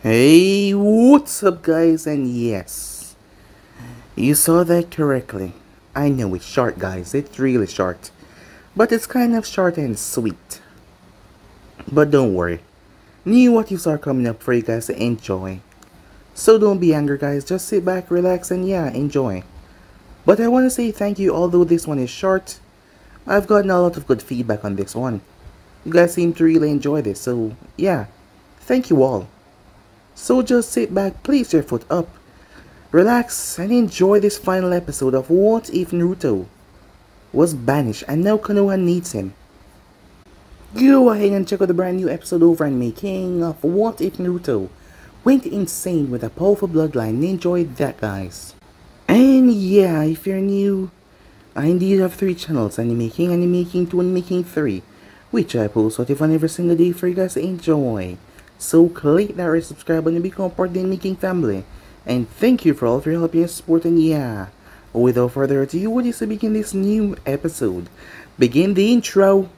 Hey, what's up guys? And yes, you saw that correctly. I know it's short guys, it's really short. But it's kind of short and sweet. But don't worry, new what you saw coming up for you guys to enjoy. So don't be angry guys, just sit back, relax and yeah, enjoy. But I want to say thank you, although this one is short. I've gotten a lot of good feedback on this one. You guys seem to really enjoy this, so yeah, thank you all. So just sit back, place your foot up, relax, and enjoy this final episode of What If Naruto was banished and now Konoha needs him. Go ahead and check out the brand new episode over on making of What If Naruto went insane with a powerful bloodline. Enjoy that guys. And yeah, if you're new, I indeed have 3 channels, Animaking, Animaking 2, and Animaking 3, which I post what if on every single day for you guys to enjoy. So click that red subscribe button and become part of the Making family. And thank you for all of your help and support. And yeah, without further ado, what is to begin this new episode? Begin the intro.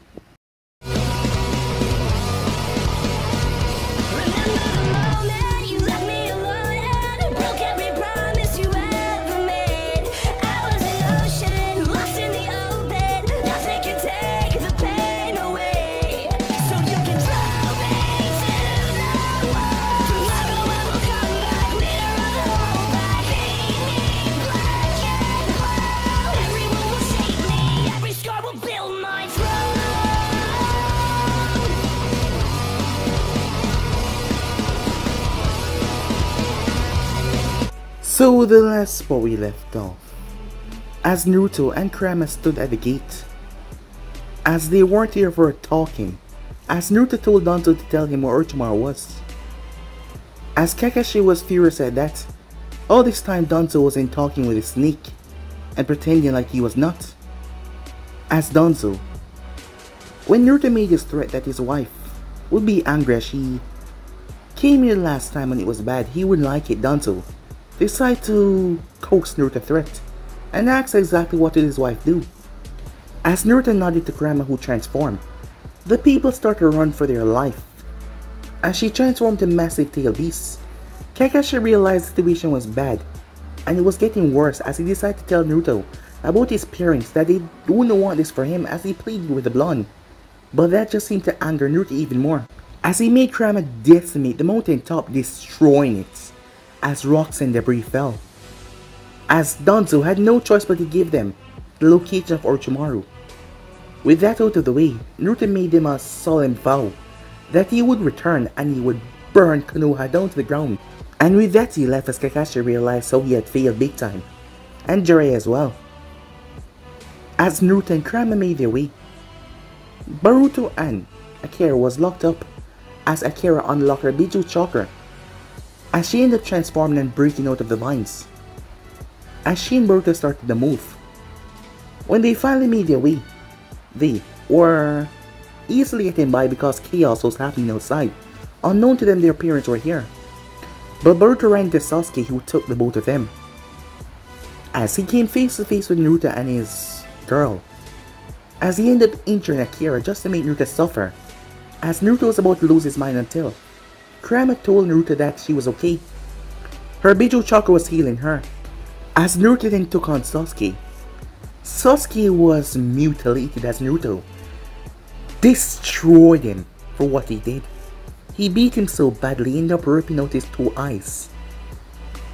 So the last spot we left off, as Naruto and Kurama stood at the gate, as they weren't here for talking, as Naruto told Danzo to tell him where Orochimaru was. As Kakashi was furious at that, all this time Danzo was in talking with his snake, and pretending like he was not. As Danzo, when Naruto made his threat that his wife would be angry as she came here last time when it was bad, he wouldn't like it, Danzo decided to coax Naruto threat and asked exactly what did his wife do. As Naruto nodded to Kurama, who transformed, the people started to run for their life. As she transformed to massive tail beasts, Kakashi realized the situation was bad and it was getting worse as he decided to tell Naruto about his parents that they wouldn't want this for him as he pleaded with the blonde. But that just seemed to anger Naruto even more as he made Kurama decimate the mountain top, destroying it as rocks and debris fell. As Danzo had no choice but to give them the location of Orochimaru. With that out of the way, Naruto made him a solemn vow that he would return and he would burn Konoha down to the ground. And with that he left as Kakashi realized how he had failed big time, and Jiraiya as well. As Naruto and Kurama made their way, Boruto and Akira was locked up as Akira unlocked her Biju chakra, as she ended up transforming and breaking out of the vines. As she and Boruto started to move, when they finally made their way, they were easily getting by because chaos was happening outside. Unknown to them, their parents were here. But Boruto ran into Sasuke, who took the both of them, as he came face to face with Naruto and his girl, as he ended up injuring Akira just to make Naruto suffer, as Naruto was about to lose his mind until Kurama told Naruto that she was okay. Her Biju chakra was healing her. As Naruto then took on Sasuke, Sasuke was mutilated as Naruto destroyed him for what he did. He beat him so badly he ended up ripping out his 2 eyes.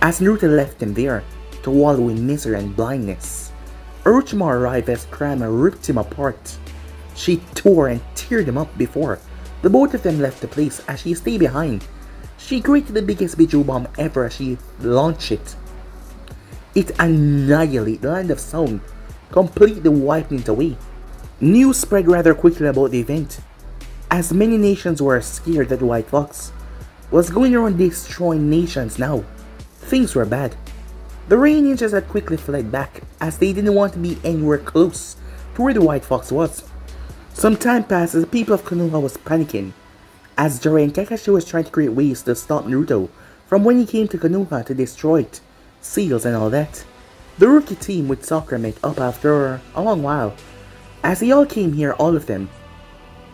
As Naruto left him there to wallow in misery and blindness, Orochimaru arrived as Kurama ripped him apart. She tore and teared him up before the both of them left the place. As she stayed behind, she created the biggest Biju bomb ever as she launched it. It annihilated the land of sound, completely wiping it away. News spread rather quickly about the event, as many nations were scared that the White Fox was going around destroying nations now. Things were bad. The Rain Ninjas had quickly fled back as they didn't want to be anywhere close to where the White Fox was. Some time passed as the people of Konoha was panicking, as Jiraiya and Kakashi was trying to create ways to stop Naruto from when he came to Konoha to destroy it, seals and all that. The rookie team with Sakura met up after a long while, as they all came here, all of them.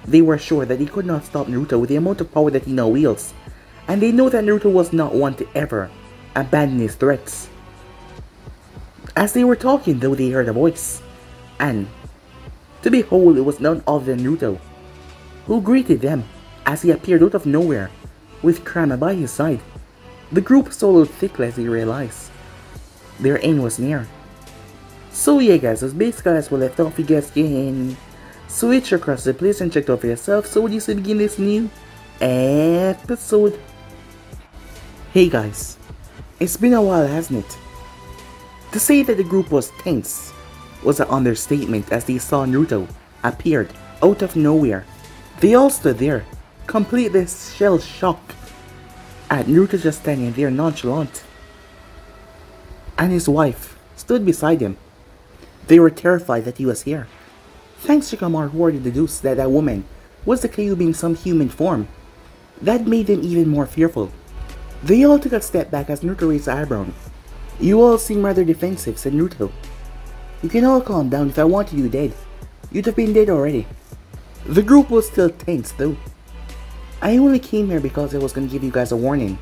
They were sure that he could not stop Naruto with the amount of power that he now wields, and they know that Naruto was not one to ever abandon his threats. As they were talking though, they heard a voice, and to behold, it was none other than Naruto, who greeted them as he appeared out of nowhere with Kurama by his side. The group swallowed thickly as they realized their end was near. So yeah guys, that's basically as we left off. You guys can switch across the place and check it out for yourself. So this will begin this new episode. Hey guys, it's been a while, hasn't it? To say that the group was tense was an understatement as they saw Naruto appeared out of nowhere. They all stood there, completely shell-shocked at Naruto just standing there nonchalant, and his wife stood beside him. They were terrified that he was here. Thanks to Kamar, who already deduced that that woman was the Kyuubi in some human form. That made them even more fearful. They all took a step back as Naruto raised an eyebrow. "You all seem rather defensive," said Naruto. "You can all calm down. If I wanted you dead, you'd have been dead already." The group was still tense though. "I only came here because I was going to give you guys a warning.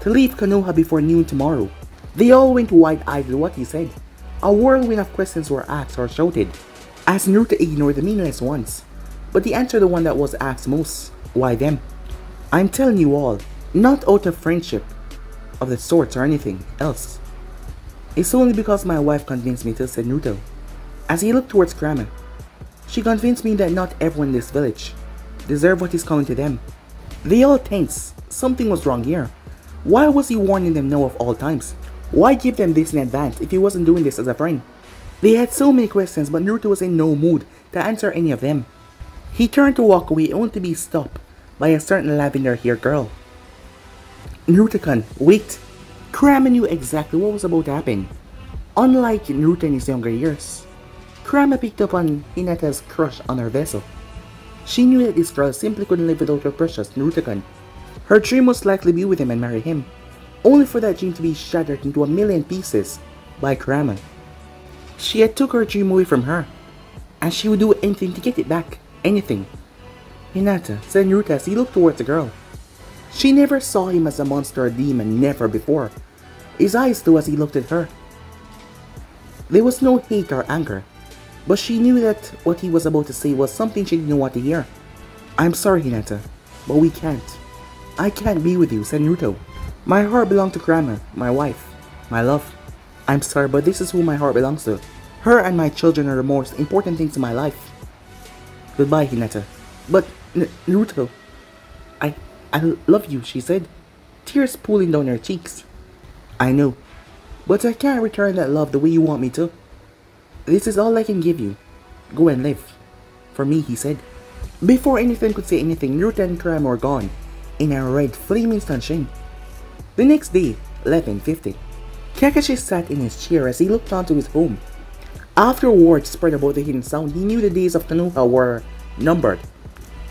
To leave Konoha before noon tomorrow." They all went wide-eyed at what he said. A whirlwind of questions were asked or shouted, as Naruto ignored the meaningless ones. But he answered the one that was asked most. "Why them?" "I'm telling you all, not out of friendship of the sorts or anything else. It's only because my wife convinced me to," said Naruto, as he looked towards Kurama. "She convinced me that not everyone in this village deserved what is coming to them." They all tensed. Something was wrong here. Why was he warning them now of all times? Why give them this in advance if he wasn't doing this as a friend? They had so many questions, but Naruto was in no mood to answer any of them. He turned to walk away only to be stopped by a certain lavender-haired girl. "Naruto-kun, wait!" Kurama knew exactly what was about to happen. Unlike Naruto in his younger years, Kurama picked up on Hinata's crush on her vessel. She knew that this girl simply couldn't live without her precious Naruto-kun. Her dream was likely to be with him and marry him, only for that dream to be shattered into a million pieces by Kurama. She had took her dream away from her, and she would do anything to get it back. Anything. "Hinata," said Naruto as he looked towards the girl. She never saw him as a monster or demon, never before. His eyes though as he looked at her. There was no hate or anger, but she knew that what he was about to say was something she didn't want to hear. "I'm sorry, Hinata, but we can't. I can't be with you," said Naruto. "My heart belonged to Kurama, my wife, my love. I'm sorry, but this is who my heart belongs to. Her and my children are the most important things in my life. Goodbye, Hinata." "But, Naruto, I love you," she said, tears pooling down her cheeks. "I know, but I can't return that love the way you want me to. This is all I can give you. Go and live for me," he said. Before anything could say anything, Naruto and Kurama were gone in a red flaming sunshine. The next day, 11:50, Kakashi sat in his chair as he looked onto his home. After word spread about the hidden sound, he knew the days of Konoha were numbered.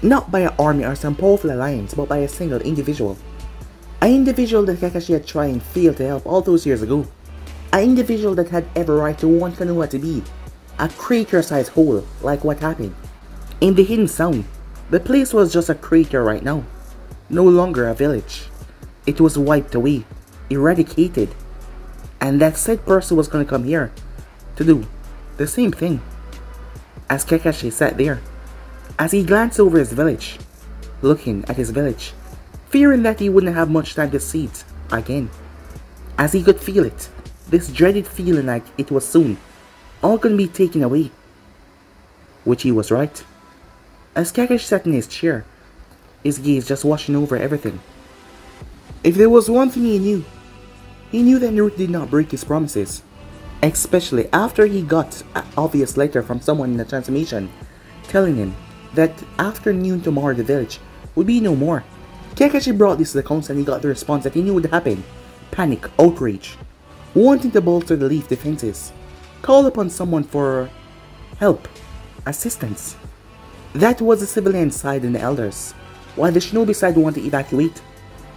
Not by an army or some powerful alliance, but by a single individual. An individual that Kakashi had tried and failed to help all those years ago. An individual that had every right to want Konoha to be a crater-sized hole like what happened. In the hidden sound, the place was just a crater right now. No longer a village. It was wiped away, eradicated. And that said person was going to come here to do the same thing. As Kakashi sat there, as he glanced over his village, looking at his village, fearing that he wouldn't have much time to see it again. As he could feel it, this dreaded feeling like it was soon all going to be taken away. Which he was right. As Kakashi sat in his chair, his gaze just washing over everything. If there was one thing he knew that Naruto did not break his promises. Especially after he got an obvious letter from someone in the transformation telling him that after noon tomorrow the village would be no more. Kakashi brought this to the council and he got the response that he knew would happen. Panic, outrage, wanting to bolster the Leaf defenses, call upon someone for help, assistance. That was the civilian side and the elders, while the shinobi side wanted to evacuate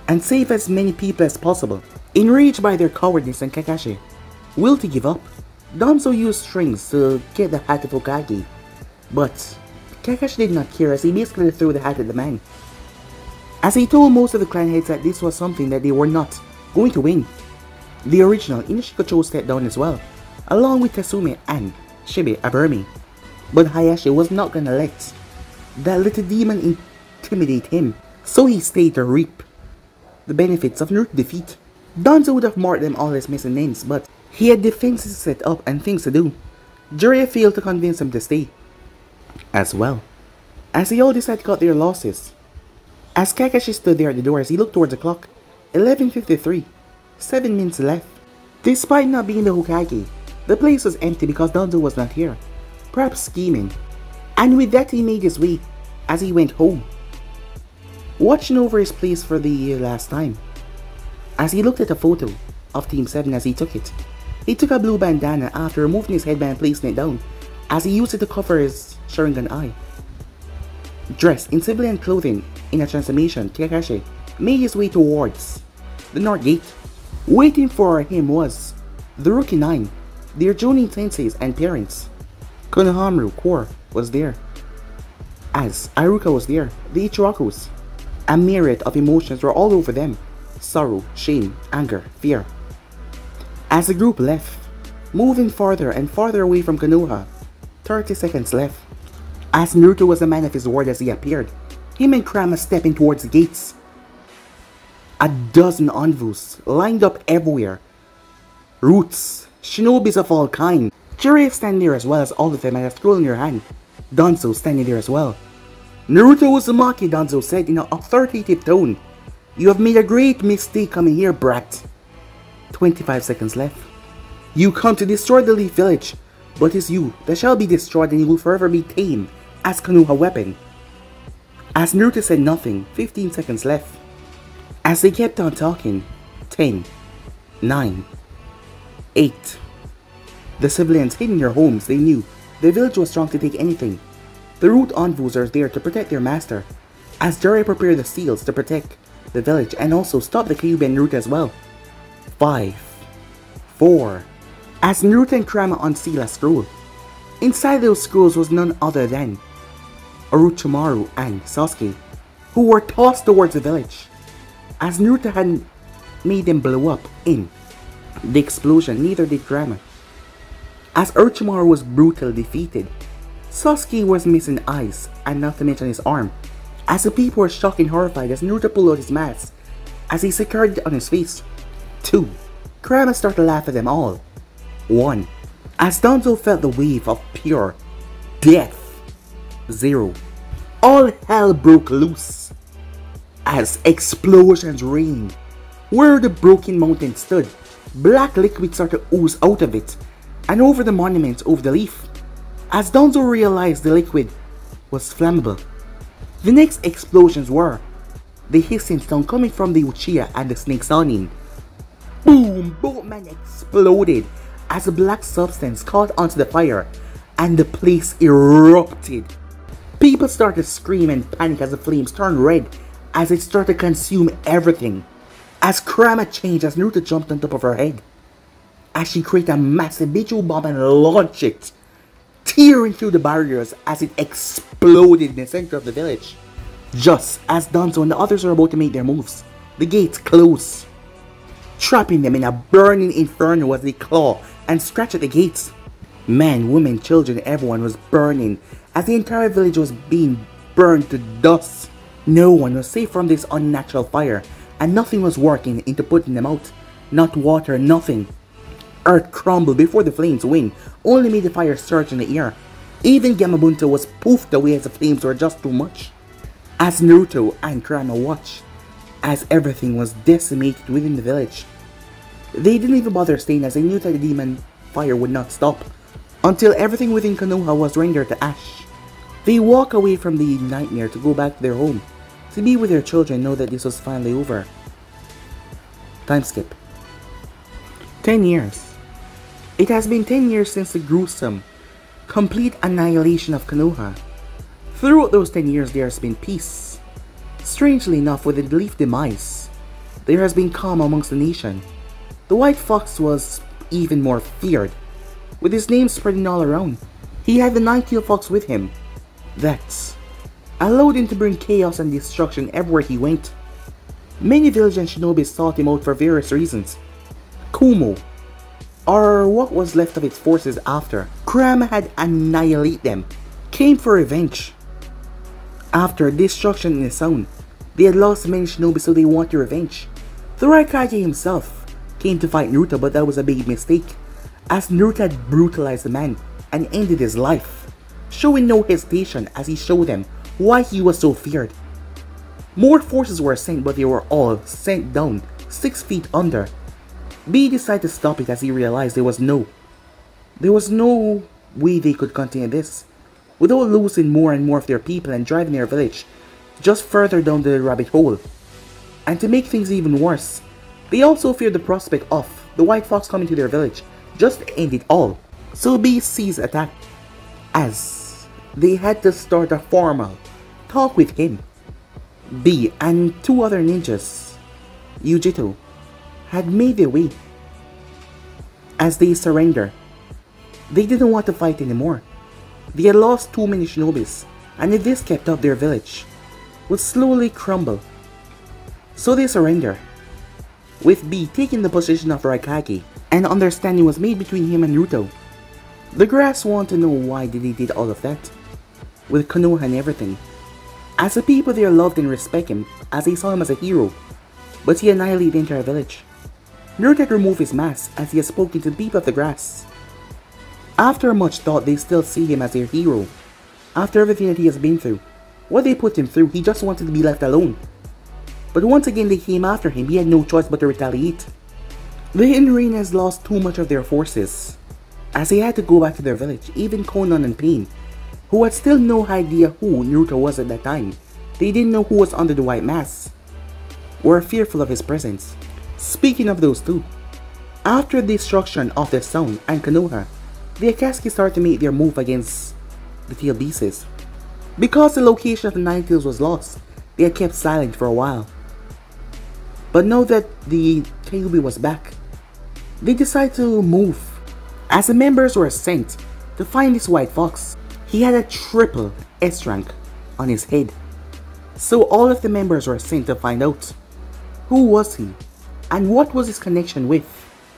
and save as many people as possible. Enraged by their cowardice and Kakashi will to give up, Danzo used strings to get the hat of Hokage, but Kakashi did not care as he basically threw the hat at the man. as he told most of the clan heads that this was something that they were not going to win. The original Inishikocho stepped down as well, along with Tasume and Shibe Aburmi. But Hayashi was not gonna let that little demon intimidate him, so he stayed to reap the benefits of Naruto's defeat. Danzo would have marked them all as missing names, but he had defenses set up and things to do. Jiraiya failed to convince him to stay as well, as they all decided to cut their losses. As Kakashi stood there at the door as he looked towards the clock, 11:53, 7 minutes left. Despite not being the Hokage, the place was empty because Danzo was not here, perhaps scheming, and with that he made his way as he went home, watching over his place for the last time. As he looked at a photo of Team 7 as he took it, he took a blue bandana after removing his headband and placing it down, as he used it to cover his Sharingan eye. Dressed in civilian clothing in a transformation, Kakashi made his way towards the North Gate. Waiting for him was the Rookie 9, their Jonin senseis and parents. Konohamaru Core was there, as Iruka was there, the Ichirakus. A myriad of emotions were all over them: sorrow, shame, anger, fear. As the group left, moving farther and farther away from Konoha, 30 seconds left. As Naruto was a man of his word as he appeared, him and Kurama stepping towards the gates. A dozen envoys lined up everywhere. Roots, shinobis of all kind. Jiraiya standing there as well as all of them had a scroll in their hand. Danzo standing there as well. Naruto Uzumaki, Danzo said in an authoritative tone. You have made a great mistake coming here, brat. 25 seconds left. You come to destroy the Leaf Village, but it's you that shall be destroyed and you will forever be tamed as Konoha weapon. As Naruto said nothing, 15 seconds left. As they kept on talking, 10, 9, 8. The civilians hid in their homes. They knew the village was strong to take anything. The root envoys are there to protect their master, as Jiraiya prepared the seals to protect the village and also stop the Kyuubi and Naruto as well. 5, 4. As Naruto and Kurama unsealed a scroll. Inside those scrolls was none other than Orochimaru and Sasuke, who were tossed towards the village, as Naruto had made them blow up in the explosion. Neither did Kurama. As Orochimaru was brutally defeated, Sasuke was missing eyes, and not to mention his arm, as the people were shocked and horrified as Naruto pulled out his mask, as he secured it on his face. 2. Kurama started to laugh at them all. 1. As Danzo felt the wave of pure death. 0. All hell broke loose, as explosions rained. Where the broken mountain stood, black liquid started to ooze out of it, and over the monuments over the leaf, as Danzo realized the liquid was flammable. The next explosions were the hissing sound coming from the Uchiha and the Snake Sanin. Boom! Both men exploded as a black substance caught onto the fire, and the place erupted. People started to scream and panic as the flames turned red as it started to consume everything. As Kurama changed as Naruto jumped on top of her head, as she created a massive Bichu bomb and launched it, tearing through the barriers as it exploded in the center of the village. Just as Danzo and the others were about to make their moves, the gates closed, trapping them in a burning inferno as they claw and scratch at the gates. Men, women, children, everyone was burning as the entire village was being burned to dust. No one was safe from this unnatural fire, and nothing was working into putting them out. Not water, nothing. Earth crumbled before the flames' wing only made the fire surge in the air. Even Gamabunta was poofed away as the flames were just too much. As Naruto and Kurama watched as everything was decimated within the village, they didn't even bother staying as they knew that the demon fire would not stop until everything within Konoha was rendered to ash. They walk away from the nightmare to go back to their home, to be with their children and know that this was finally over. Time skip. 10 years. It has been 10 years since the gruesome, complete annihilation of Konoha. Throughout those 10 years there has been peace. Strangely enough, with the Leaf demise, there has been calm amongst the nation. The White Fox was even more feared, with his name spreading all around. He had the 9-tailed fox with him. That's allowed him to bring chaos and destruction everywhere he went. Many village and shinobi sought him out for various reasons. Kumo, or what was left of its forces after Kurama had annihilated them, came for revenge. After destruction in the zone, they had lost many shinobi, so they wanted revenge. The Raikage himself came to fight Naruto, but that was a big mistake, as Naruto had brutalized the man and ended his life, showing no hesitation as he showed them why he was so feared. More forces were sent, but they were all sent down 6 feet under. B decided to stop it as he realized there was no way they could continue this without losing more and more of their people and driving their village just further down the rabbit hole. And to make things even worse, they also feared the prospect of the White Fox coming to their village just to end it all. So B seized attack, as they had to start a formal talk with him. B and 2 other ninjas, Yujito, had made their way. As they surrendered, they didn't want to fight anymore. They had lost too many shinobis, and if this kept up, their village would slowly crumble. So they surrender, with B taking the position of Raikage. An understanding was made between him and Naruto. The grass wanted to know why they did all of that, with Konoha and everything. As the people there loved and respect him, as they saw him as a hero, but he annihilated the entire village. Naruto had removed his mask as he had spoken to the people of the grass. After much thought, they still see him as their hero. After everything that he has been through, what they put him through, he just wanted to be left alone. But once again they came after him, he had no choice but to retaliate. The Hidden Rain has lost too much of their forces, as they had to go back to their village. Even Konan and Pain, who had still no idea who Naruto was at that time, they didn't know who was under the white mask, were fearful of his presence. Speaking of those two, after the destruction of the Sound and Konoha, the Akatsuki started to make their move against the Tail Beasts. Because the location of the Nine Tails was lost, they had kept silent for a while. But now that the Kyuubi was back, they decided to move, as the members were sent to find this White Fox. He had a triple S rank on his head, so all of the members were sent to find out who was he and what was his connection with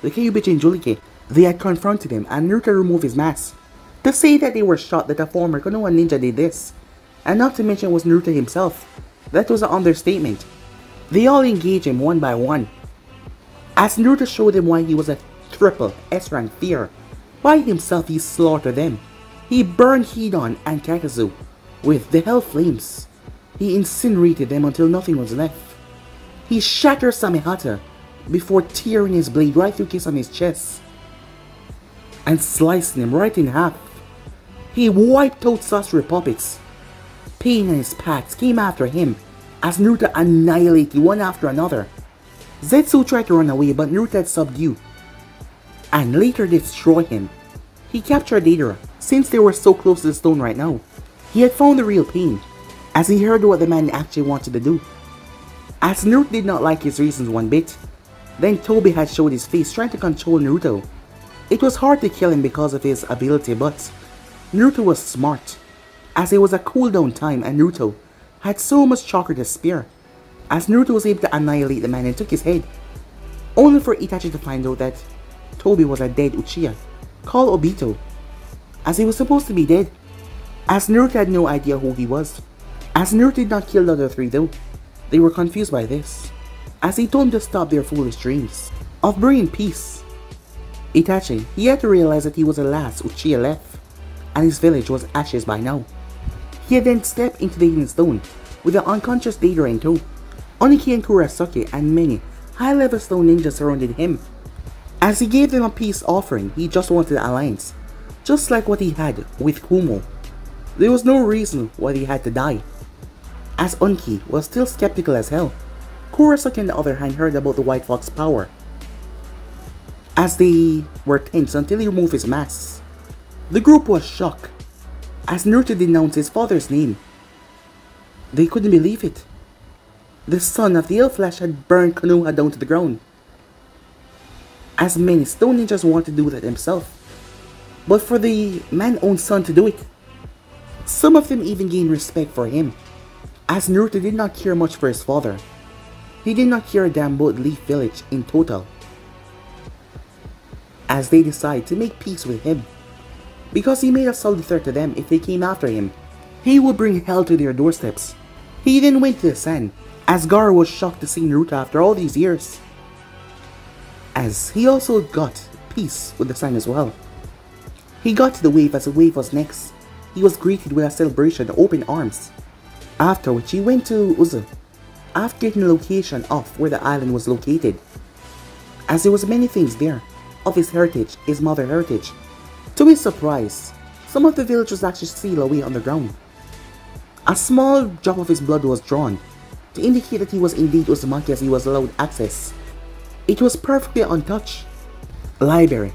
the Kyuubi Jinchuriki. They had confronted him, and Naruto removed his mask to say that they were shocked that a former Konoha ninja did this, and not to mention it was Naruto himself. That was an understatement. They all engaged him one by one, as Naruto showed them why he was a triple S rank fear. By himself he slaughtered them. He burned Hidan and Kakazu with the hell flames. He incinerated them until nothing was left. He shattered Samehata before tearing his blade right through Kiss on his chest and slicing him right in half. He wiped out Sasori puppets. Pain and his packs came after him as Naruto annihilated one after another. Zetsu tried to run away, but Naruto had subdued and later destroyed him. He captured Deidara, since they were so close to the stone right now. He had found the real Pain, as he heard what the man actually wanted to do. As Naruto did not like his reasons one bit, then Tobi had showed his face trying to control Naruto. It was hard to kill him because of his ability, but Naruto was smart, as it was a cooldown time and Naruto had so much chakra to spare, as Naruto was able to annihilate the man and took his head, only for Itachi to find out that Tobi was a dead Uchiha called Obito, as he was supposed to be dead, as Naruto had no idea who he was. As Naruto did not kill the other three though, they were confused by this, as he told them to stop their foolish dreams of bringing peace. Itachi, he had to realize that he was the last Uchiha left, and his village was ashes by now. He had then stepped into the Hidden Stone with the unconscious Deidara in tow. Oniki and Kurosaki and many high-level stone ninjas surrounded him. As he gave them a peace offering, he just wanted an alliance, just like what he had with Kumo. There was no reason why he had to die, as Oniki was still skeptical as hell. Kurosaki on the other hand heard about the White Fox power, as they were tense until he removed his mask. The group was shocked, as Naruto denounced his father's name. They couldn't believe it. The son of the Elflash had burned Konoha down to the ground, as many stone ninjas wanted to do that themselves, but for the man's own son to do it. Some of them even gained respect for him, as Naruto did not care much for his father. He did not care a damn about Leaf Village in total, as they decide to make peace with him, because he made a solid threat to them if they came after him. He would bring hell to their doorsteps. He then went to the sand, as Gaara was shocked to see Naruto after all these years, as he also got peace with the sand as well. He got to the wave as the wave was next. He was greeted with a celebration and open arms, after which he went to Uzu, after getting the location of where the island was located, as there was many things there of his heritage, his mother heritage. To his surprise, some of the village was actually sealed away underground. A small drop of his blood was drawn to indicate that he was indeed Uzumaki as he was allowed access. It was perfectly untouched. Library,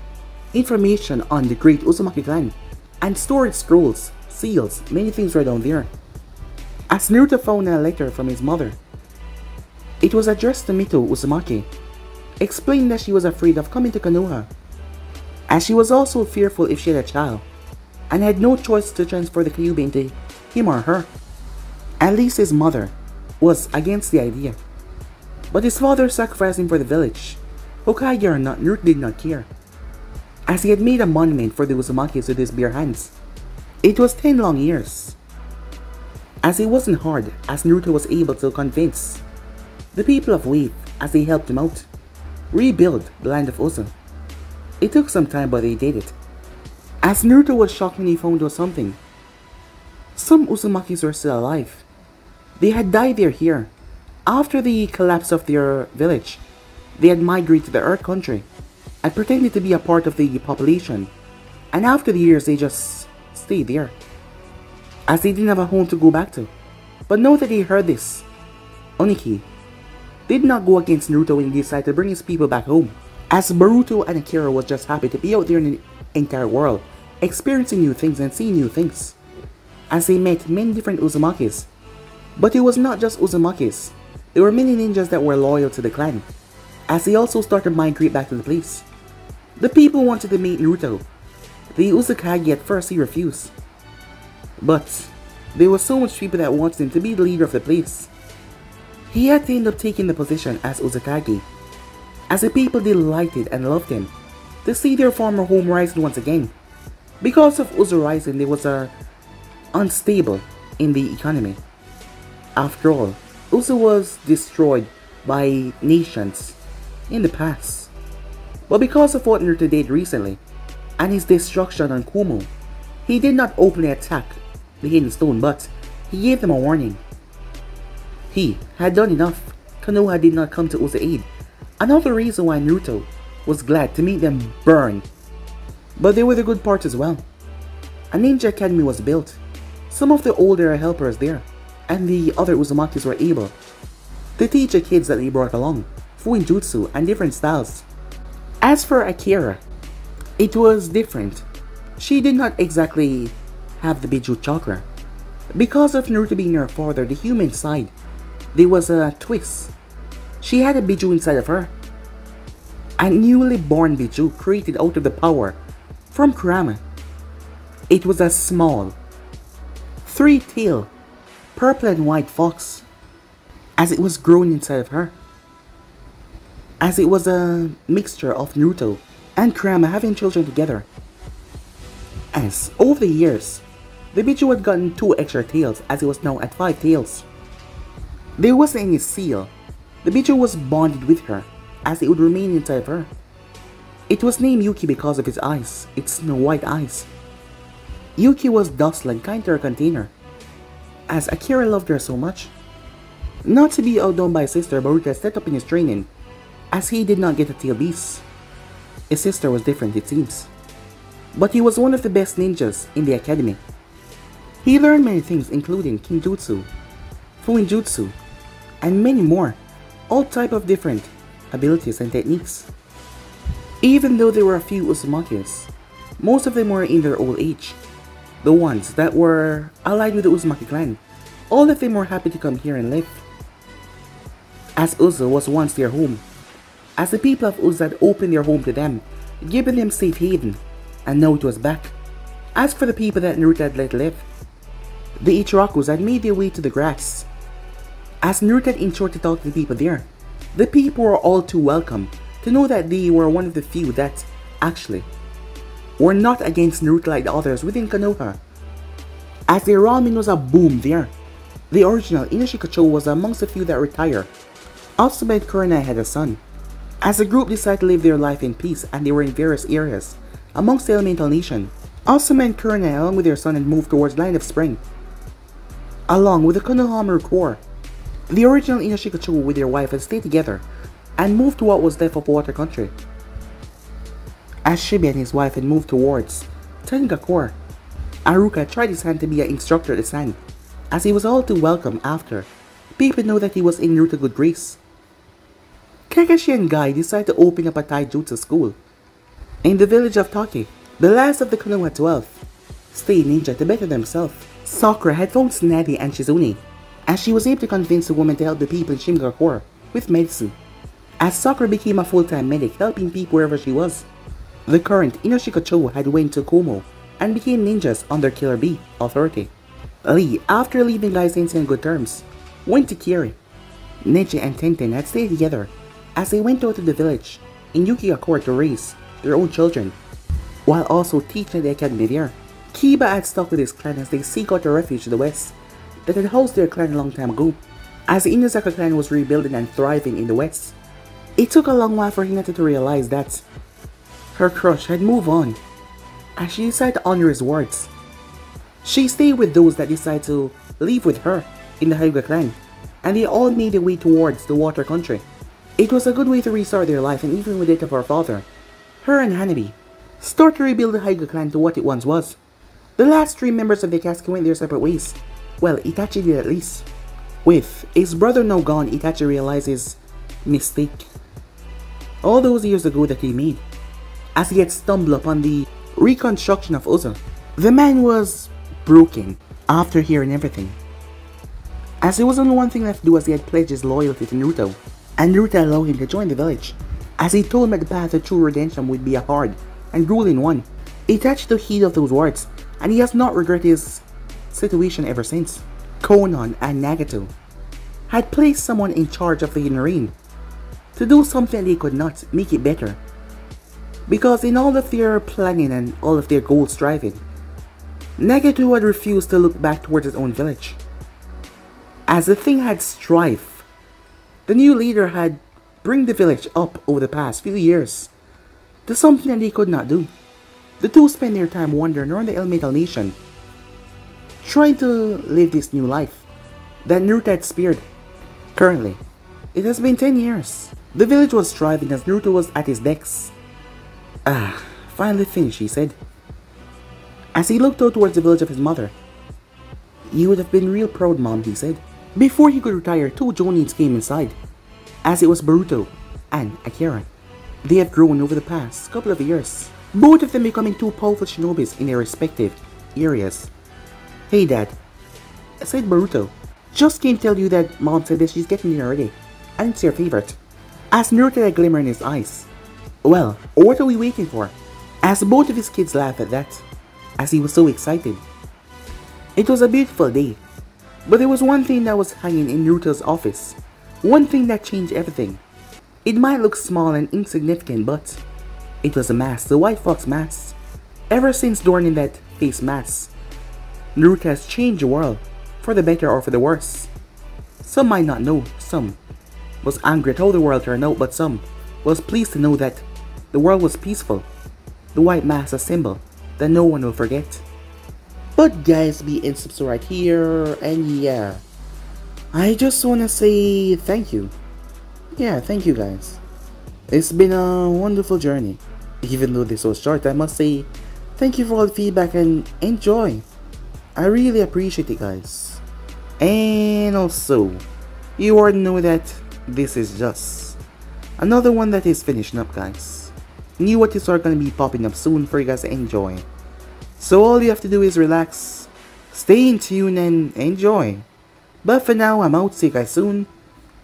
information on the great Uzumaki clan, and storage scrolls, seals, many things were down there. As Naruto found a letter from his mother, it was addressed to Mito Uzumaki, explaining that she was afraid of coming to Konoha, as she was also fearful if she had a child, and had no choice to transfer the Kyuubi into him or her. At least his mother was against the idea, but his father sacrificed him for the village. Hokage or not, Naruto did not care, as he had made a monument for the Uzumakis with his bare hands. It was 10 long years, as it wasn't hard, as Naruto was able to convince the people of Wave, as they helped him out, rebuild the land of Uzu. It took some time, but they did it, as Naruto was shocked when he found out something. Some Uzumakis were still alive. They had died there here. After the collapse of their village, they had migrated to the Earth country and pretended to be a part of the population, and after the years they just stayed there, as they didn't have a home to go back to. But now that they heard this, Oniki did not go against Naruto when he decided to bring his people back home, as Boruto and Akira was just happy to be out there in the entire world, experiencing new things and seeing new things, as they met many different Uzumakis. But it was not just Uzumakis, there were many ninjas that were loyal to the clan, as they also started to migrate back to the place. The people wanted to meet Naruto. The Uzukage at first he refused, but there was so much people that wanted him to be the leader of the place. He had to end up taking the position as Uzukage, as the people delighted and loved him to see their former home rising once again. Because of Uzu rising, there was a unstable in the economy. After all, Uzu was destroyed by nations in the past. But because of what Naruto did recently, and his destruction on Kumo, he did not openly attack the Hidden Stone, but he gave them a warning. He had done enough. Konoha did not come to Uzu's aid. Another reason why Naruto was glad to meet them burn. But there were the good parts as well. A ninja academy was built. Some of the older helpers there, and the other Uzumakis were able to teach the kids that they brought along Fuinjutsu and different styles. As for Akira, it was different. She did not exactly have the Biju chakra. Because of Naruto being her father, the human side, there was a twist. She had a Biju inside of her. A newly born Biju created out of the power from Kurama. It was a small, three-tailed, purple and white fox, as it was growing inside of her. As it was a mixture of Naruto and Kurama having children together. As over the years, the Biju had gotten 2 extra tails, as it was now at 5 tails. There wasn't any seal. The Biju was bonded with her, as it would remain inside of her. It was named Yuki because of his eyes, its snow white eyes. Yuki was docile and kind to her container, as Akira loved her so much. Not to be outdone by his sister, Boruto stepped up in his training, as he did not get a tail beast. His sister was different, it seems, but he was one of the best ninjas in the academy. He learned many things, including Kinjutsu, Fuinjutsu, and many more, all type of different abilities and techniques. Even though there were a few Uzumakis, most of them were in their old age. The ones that were allied with the Uzumaki clan, all of them were happy to come here and live, as Uzu was once their home, as the people of Uzu had opened their home to them, giving them safe haven, and now it was back. As for the people that Naruto had let live, the Ichirakus had made their way to the grass, As Naruto ensured to talk to the people there, the people were all too welcome to know that they were one of the few that, actually, were not against Naruto like the others within Konoha. As the ramen was a boom there, the original Inoshikacho was amongst the few that retired. Asuma and Kurenai had a son. As the group decided to live their life in peace and they were in various areas amongst the Elemental Nation, Asuma and Kurenai along with their son had moved towards Line of Spring, along with the Konoha Corps. The original Inoshikacho with their wife had stayed together and moved to what was left of Water Country. As Shibi and his wife had moved towards Tengakor, Aruka tried his hand to be an instructor at the Sand, as he was all too welcome after people know that he was in Naruto good grace. Kakashi and Guy decided to open up a taijutsu school in the village of Taki. The last of the Konoha 12 stayed ninja to better themselves. Sakura had found Tsunade and Shizune, as she was able to convince the woman to help the people in Shimgakure with medicine, as Sakura became a full-time medic helping people wherever she was. The current Inoshikacho had went to Komo and became ninjas under Killer Bee authority. Lee, after leaving Gai Sensei on good terms, went to Kiri. Neji and Tenten had stayed together as they went out to the village in Yukigakure to raise their own children, while also teaching at the academy there. Kiba had stuck with his clan as they seek out a refuge to the west that had housed their clan a long time ago. As the Inazaka clan was rebuilding and thriving in the west, it took a long while for Hinata to realize that her crush had moved on, as she decided to honor his words. She stayed with those that decided to leave with her in the Hyuga clan, and they all made their way towards the Water Country. It was a good way to restart their life, and even with the death of her father, her and Hanabi started to rebuild the Hyuga clan to what it once was. The last 3 members of the Akatsuki went their separate ways. Well, Itachi did at least. With his brother now gone, Itachi realized his mistake all those years ago that he made, as he had stumbled upon the reconstruction of Uzo. The man was broken after hearing everything, as there was only one thing left to do, as he had pledged his loyalty to Naruto, and Naruto allowed him to join the village, as he told him that the path to true redemption would be a hard and grueling one. Itachi took heed of those words, and he has not regretted his situation ever since. Konan and Nagato had placed someone in charge of the Hidden Rain to do something they could not, make it better. Because in all of their planning and all of their goal striving, Nagato had refused to look back towards his own village. As the thing had strife, the new leader had bring the village up over the past few years to something that they could not do. The two spend their time wandering around the Elemental Nation, trying to live this new life that Naruto had spared. Currently, it has been 10 years. The village was thriving as Naruto was at his decks. Finally finished, he said, as he looked out towards the village of his mother. You would have been real proud, Mom, he said. Before he could retire, 2 Jonins came inside, as it was Boruto and Akira. They have grown over the past couple of years, both of them becoming 2 powerful shinobis in their respective areas. Hey Dad, said Boruto. Just came to tell you that Mom said that she's getting dinner ready, and it's your favorite. As Naruto had a glimmer in his eyes. Well, what are we waiting for? As both of his kids laughed at that, as he was so excited. It was a beautiful day, but there was one thing that was hanging in Naruto's office. One thing that changed everything. It might look small and insignificant, but it was a mask, the White Fox mask. Ever since donning that face mask, Naruto has changed the world, for the better or for the worse. Some might not know, some was angry at how the world turned out, but some was pleased to know that the world was peaceful. The white mask, a symbol that no one will forget. But guys, be in subs right here, and yeah, I just wanna say thank you. Yeah, thank you guys. It's been a wonderful journey. Even though this was short, I must say thank you for all the feedback and enjoy. I really appreciate it, guys. And also, you already know that this is just another one that is finishing up, guys. New episodes are gonna be popping up soon for you guys to enjoy. So all you have to do is relax, stay in tune and enjoy. But for now, I'm out. See you guys soon.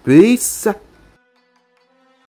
Peace.